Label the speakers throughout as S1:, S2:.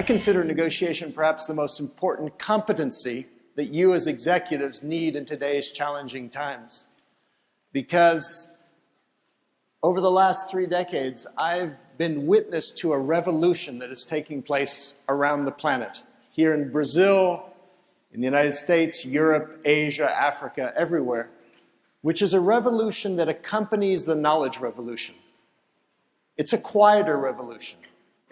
S1: I consider negotiation perhaps the most important competency that you as executives need in today's challenging times. Because over the last 3 decades, I've been witness to a revolution that is taking place around the planet. Here in Brazil, in the United States, Europe, Asia, Africa, everywhere, which is a revolution that accompanies the knowledge revolution. It's a quieter revolution.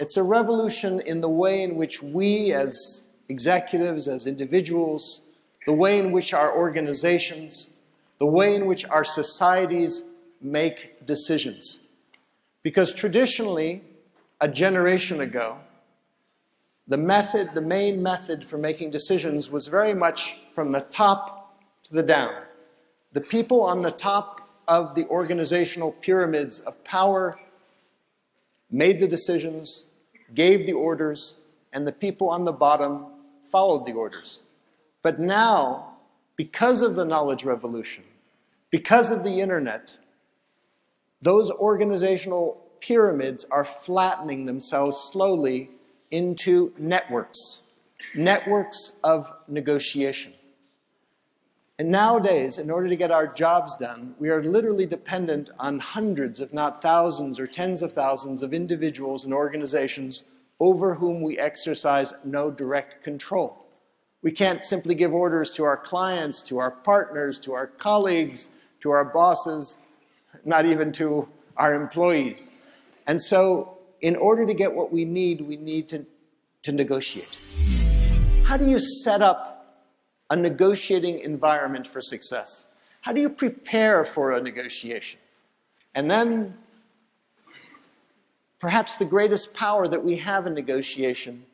S1: It's a revolution in the way in which we as executives, as individuals, the way in which our organizations, the way in which our societies make decisions. Because traditionally, a generation ago, the main method for making decisions was very much from the top to the down. The people on the top of the organizational pyramids of power made the decisions, gave the orders, and the people on the bottom followed the orders. But now, because of the knowledge revolution, because of the internet, those organizational pyramids are flattening themselves slowly into networks of negotiation. And nowadays, in order to get our jobs done, we are literally dependent on hundreds, if not thousands or tens of thousands of individuals and organizations over whom we exercise no direct control. We can't simply give orders to our clients, to our partners, to our colleagues, to our bosses, not even to our employees. And so, in order to get what we need to negotiate. How do you set up a negotiating environment for success? How do you prepare for a negotiation? And then, perhaps the greatest power that we have in negotiation,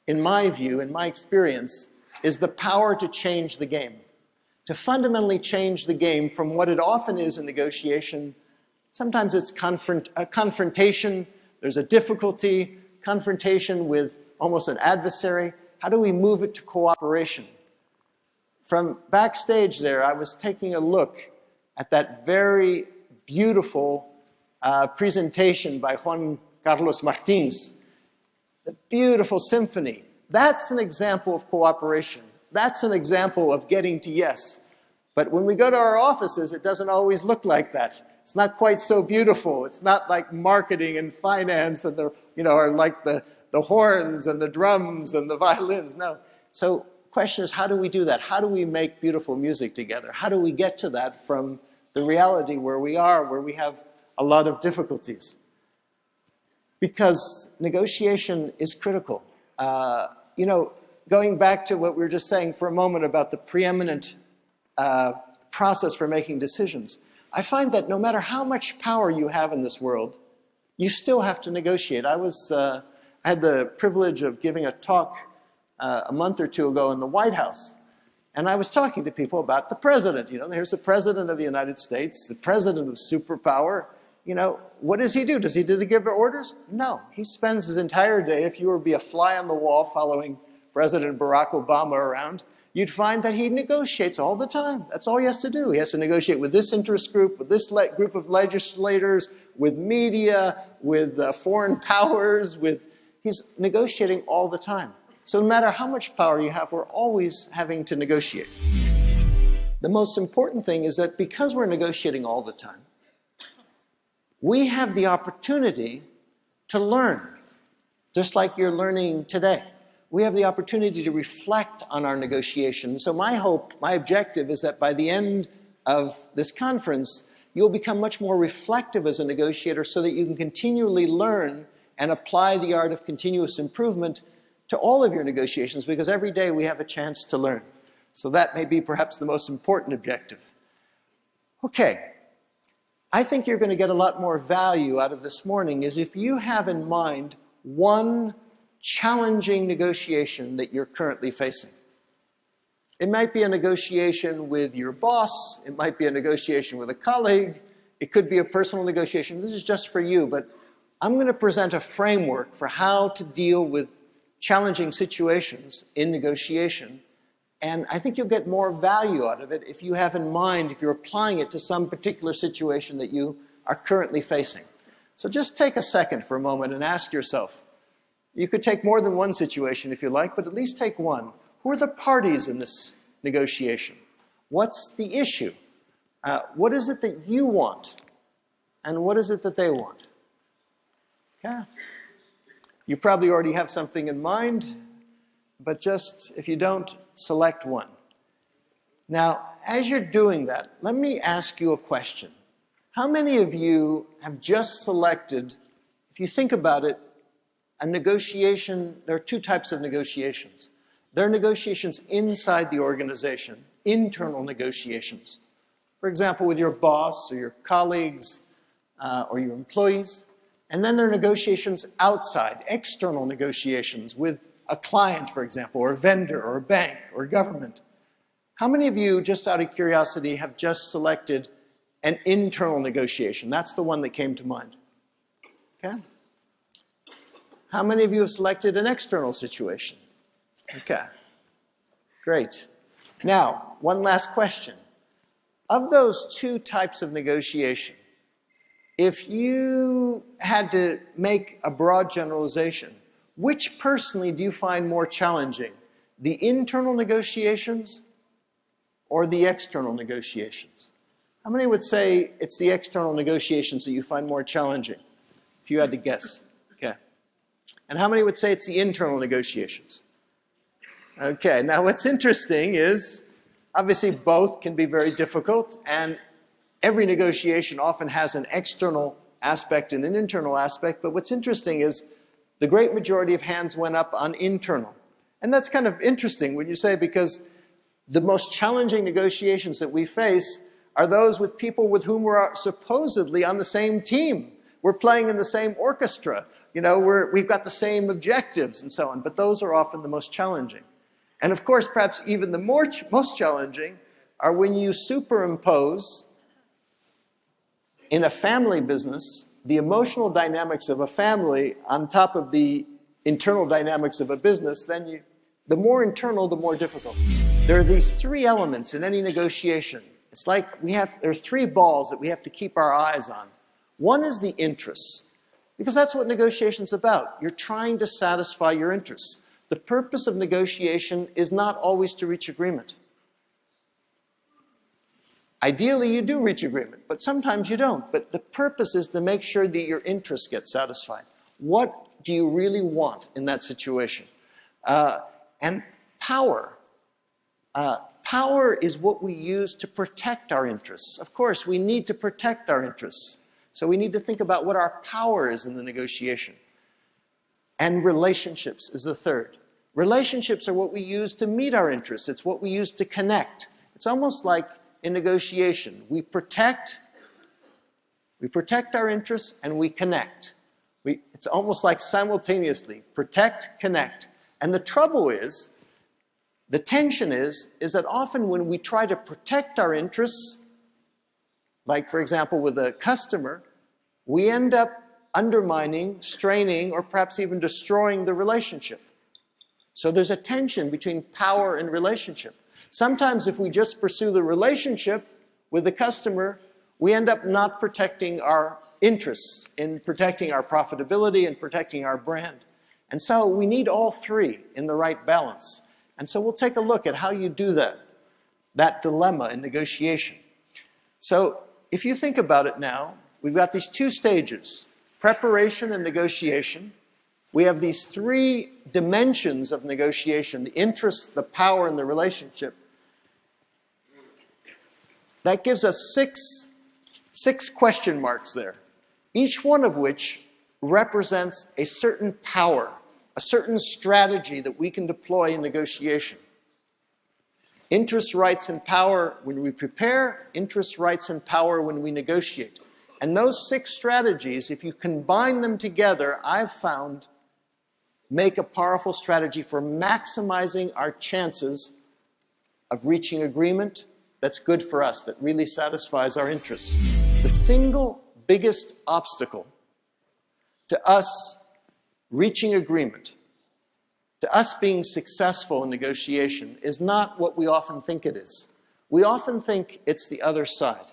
S1: in my view, in my experience, is the power to change the game. To fundamentally change the game from what it often is in negotiation. Sometimes it's a confrontation, there's a difficulty, confrontation with almost an adversary. How do we move it to cooperation? From backstage there, I was taking a look at that very beautiful presentation by Juan Carlos Martins, the beautiful symphony. That's an example of cooperation. That's an example of getting to yes. But when we go to our offices, it doesn't always look like that. It's not quite so beautiful. It's not like marketing and finance and or like the horns and the drums and the violins. No. So question is, how do we do that? How do we make beautiful music together? How do we get to that from the reality where we are, where we have a lot of difficulties? Because negotiation is critical. Going back to what we were just saying for a moment about the preeminent process for making decisions, I find that no matter how much power you have in this world, you still have to negotiate. I had the privilege of giving a talk a month or two ago in the White House, and I was talking to people about the president. Here's the president of the United States, the president of superpower. What does he do? Does he give orders? No. He spends his entire day, if you were to be a fly on the wall following President Barack Obama around, you'd find that he negotiates all the time. That's all he has to do. He has to negotiate with this interest group, with this group of legislators, with media, with foreign powers. He's negotiating all the time. So no matter how much power you have, we're always having to negotiate. The most important thing is that because we're negotiating all the time, we have the opportunity to learn, just like you're learning today. We have the opportunity to reflect on our negotiations. So my objective is that by the end of this conference, you'll become much more reflective as a negotiator so that you can continually learn and apply the art of continuous improvement to all of your negotiations, because every day we have a chance to learn. So that may be perhaps the most important objective. Okay. I think you're going to get a lot more value out of this morning is if you have in mind one challenging negotiation that you're currently facing. It might be a negotiation with your boss. It might be a negotiation with a colleague. It could be a personal negotiation. This is just for you, but I'm going to present a framework for how to deal with challenging situations in negotiation. And I think you'll get more value out of it if you have in mind, if you're applying it to some particular situation that you are currently facing. So just take a second for a moment and ask yourself, You could take more than one situation if you like, but at least take one. Who are the parties in this negotiation? What's the issue? What is it that you want? And what is it that they want? Okay. You probably already have something in mind, but just, if you don't, select one. Now, as you're doing that, let me ask you a question. How many of you have just selected, if you think about it, a negotiation? There are two types of negotiations. There are negotiations inside the organization, internal negotiations. For example, with your boss or your colleagues or your employees. And then there are negotiations outside, external negotiations with a client, for example, or a vendor or a bank or government. How many of you, just out of curiosity, have just selected an internal negotiation? That's the one that came to mind. Okay. How many of you have selected an external situation? Okay. Great. Now, one last question. Of those two types of negotiation, if you had to make a broad generalization, which personally do you find more challenging? The internal negotiations or the external negotiations? How many would say it's the external negotiations that you find more challenging, if you had to guess? Okay. And how many would say it's the internal negotiations? Okay, now what's interesting is, obviously both can be very difficult, and every negotiation often has an external aspect and an internal aspect, but what's interesting is the great majority of hands went up on internal. And that's kind of interesting when you say, because the most challenging negotiations that we face are those with people with whom we're supposedly on the same team. We're playing in the same orchestra. You know, we've got the same objectives and so on, but those are often the most challenging. And of course, perhaps even the most challenging are when you superimpose in a family business the emotional dynamics of a family on top of the internal dynamics of a business. Then the more internal, the more difficult. There are these three elements in any negotiation. It's like there are three balls that we have to keep our eyes on. One is the interests, because that's what negotiation's about. You're trying to satisfy your interests. The purpose of negotiation is not always to reach agreement. Ideally, you do reach agreement, but sometimes you don't. But the purpose is to make sure that your interests get satisfied. What do you really want in that situation? And power. Power is what we use to protect our interests. Of course, we need to protect our interests. So we need to think about what our power is in the negotiation. And relationships is the third. Relationships are what we use to meet our interests. It's what we use to connect. It's almost like in negotiation, we protect our interests and we connect. It's almost like simultaneously, protect, connect. And the trouble is, the tension is that often when we try to protect our interests, like for example with a customer, we end up undermining, straining, or perhaps even destroying the relationship. So there's a tension between power and relationship. Sometimes if we just pursue the relationship with the customer, we end up not protecting our interests, in protecting our profitability and protecting our brand. And so we need all three in the right balance. And so we'll take a look at how you do that dilemma in negotiation. So if you think about it now, we've got these two stages, preparation and negotiation. We have these three dimensions of negotiation, the interests, the power, and the relationship. That gives us six question marks there, each one of which represents a certain power, a certain strategy that we can deploy in negotiation. Interest, rights, and power when we prepare, interest, rights, and power when we negotiate. And those 6 strategies, if you combine them together, I've found, make a powerful strategy for maximizing our chances of reaching agreement that's good for us, that really satisfies our interests. The single biggest obstacle to us reaching agreement, to us being successful in negotiation, is not what we often think it is. We often think it's the other side.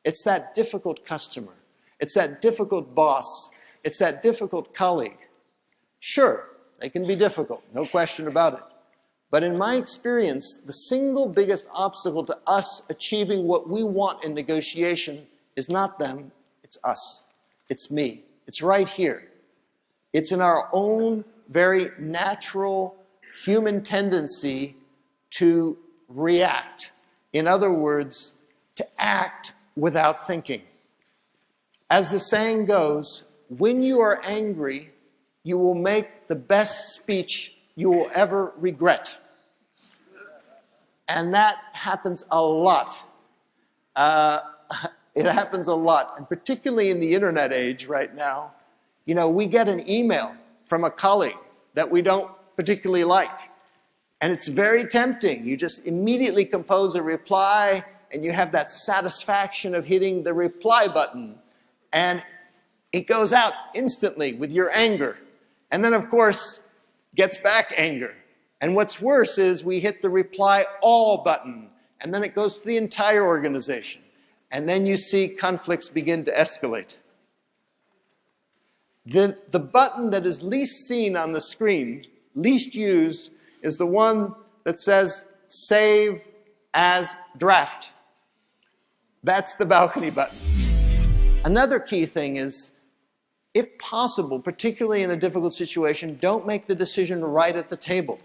S1: It's that difficult customer. It's that difficult boss. It's that difficult colleague. Sure, They can be difficult, no question about it. But in my experience, the single biggest obstacle to us achieving what we want in negotiation is not them, it's us. It's me. It's right here. It's in our own very natural human tendency to react. In other words, to act without thinking. As the saying goes, when you are angry, you will make the best speech you will ever regret. And that happens a lot. It happens a lot, and particularly in the internet age right now. You know, we get an email from a colleague that we don't particularly like. And it's very tempting. You just immediately compose a reply, and you have that satisfaction of hitting the reply button. And it goes out instantly with your anger. And then, of course, gets back anger. And what's worse is we hit the reply all button, and then it goes to the entire organization. And then you see conflicts begin to escalate. The button that is least seen on the screen, least used, is the one that says Save as Draft. That's the balcony button. Another key thing is, if possible, particularly in a difficult situation, don't make the decision right at the table.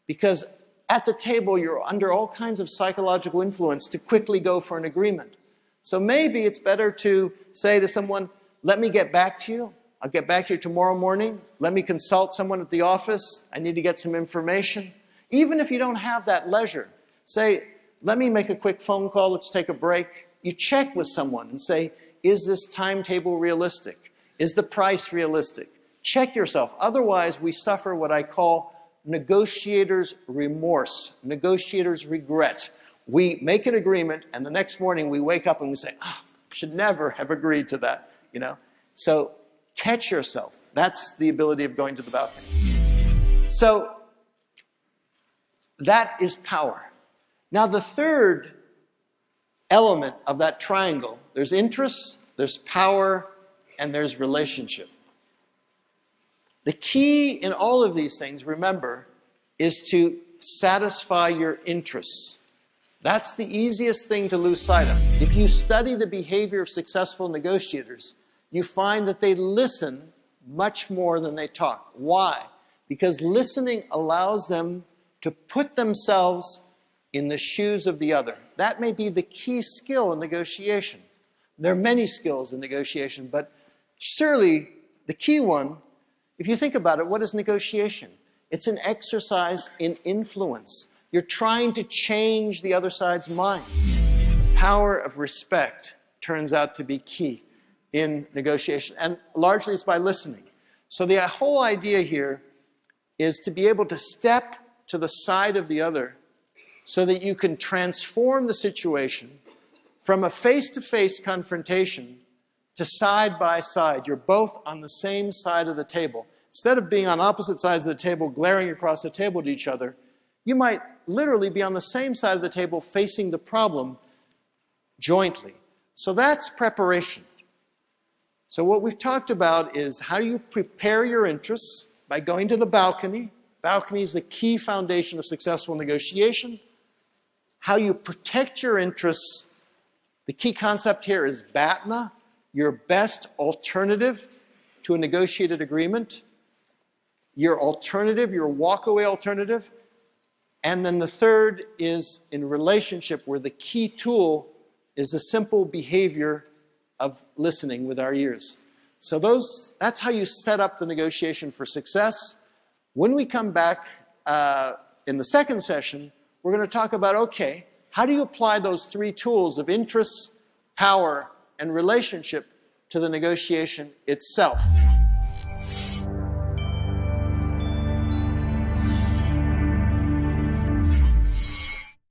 S1: Because at the table, you're under all kinds of psychological influence to quickly go for an agreement. So maybe it's better to say to someone, let me get back to you. I'll get back to you tomorrow morning. Let me consult someone at the office. I need to get some information. Even if you don't have that leisure, say, let me make a quick phone call. Let's take a break. You check with someone and say, is this timetable realistic? Is the price realistic? Check yourself. Otherwise, we suffer what I call negotiator's remorse, negotiator's regret. We make an agreement, and the next morning we wake up and we say, oh, I should never have agreed to that, you know? So catch yourself. That's the ability of going to the balcony. So that is power. Now the third element of that triangle, there's interests, there's power, and there's relationship. The key in all of these things, remember, is to satisfy your interests. That's the easiest thing to lose sight of. If you study the behavior of successful negotiators, you find that they listen much more than they talk. Why? Because listening allows them to put themselves in the shoes of the other. That may be the key skill in negotiation. There are many skills in negotiation, but surely the key one, if you think about it, what is negotiation? It's an exercise in influence. You're trying to change the other side's mind. The power of respect turns out to be key in negotiation, and largely it's by listening. So the whole idea here is to be able to step to the side of the other so that you can transform the situation from a face-to-face confrontation to side by side. You're both on the same side of the table. Instead of being on opposite sides of the table, glaring across the table to each other, you might literally be on the same side of the table facing the problem jointly. So that's preparation. So what we've talked about is how do you prepare your interests by going to the balcony. Balcony is the key foundation of successful negotiation. How you protect your interests. The key concept here is BATNA, your best alternative to a negotiated agreement. Your alternative, your walkaway alternative. And then the third is in relationship, where the key tool is the simple behavior of listening with our ears. So that's how you set up the negotiation for success. When we come back in the second session, we're going to talk about, okay, how do you apply those three tools of interests, power, and relationship to the negotiation itself?